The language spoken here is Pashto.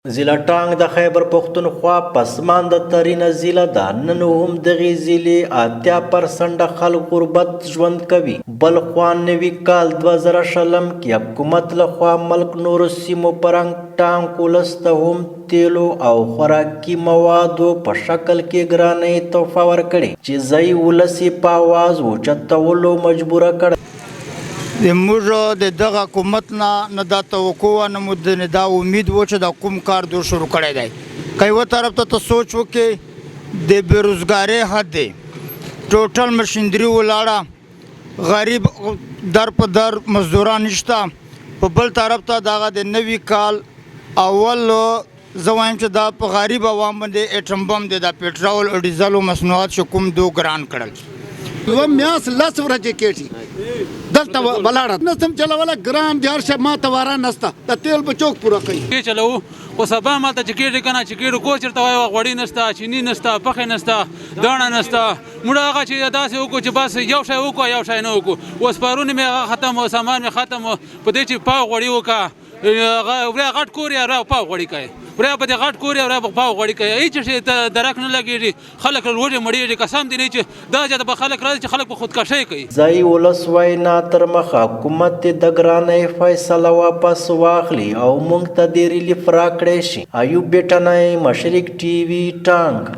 ضلع ټانګ د خیبر پښتونخوا پسمان د ترینه ضلع ده. نن هم دغې ضلعې 80% خلک غربت ژوند کوي. بل خوا نوي کال 2020 کې حکومت لخوا ملک نورو سیمو په رنګ ټانګ ولس ته هم تیلو او خوراکي موادو په شکل کې ګرانۍ تحفه ورکړې چې ځایي ولس یې په آواز اوچتولو مجبوره کړی. موږ د دغه حکومت نه دا توقع نه مو دا امید و چې دا کوم کار دوی شروع کړی دی. که یوه طرف ته سوچ وکړې د بېروزګارۍ حد دی، ټوټل مشیندري ولاړه، غریب در په در مزدوران نشته. په بل طرف ته دغه د نوي کال اول زه وایم چې دا په غریب عوام باندې اټم بم دی، دا پټرول او ډیزل او مصنوعات چې کوم دو ګران کړل. یوه میاشت 10 ورځې کېږي دلته ولاړه نسم چلوله، ګرام د هر شی ماته واره نسته، د تیل په چوک پوره کوي. کې چلوو خو سبا ماته چې کېږي که نه چې کېږي کو چېرته وایي غوړي نسته، چیني نسته، پخې نسته، داڼه نسته. موږ هغه چې داسې وکړو چې بس یو شی وکړو یو شی نه وکړو. اوس پرون مې هغه ختم و، سامان مې ختم و، په دې چې پاو غوړي وکړه، وریا غټ کور یا را پاو غوړي کوي، وریا په دې غټ کور یا را پاو غوړي کوي. هېڅ شی ته درک نه لګېږي، خلک لوږې مړېږي. قسم دی نه چې دا جاته به خلک راځي چې خلک په خودکشۍ کوي. ځایي ولس وینا تر مخه حکومت د ګرانۍ فیصله واپس واخلي او موږ ته د ریلیف راکړی شي. ایوب بیټنی، مشرق ټي وي، ټانګ.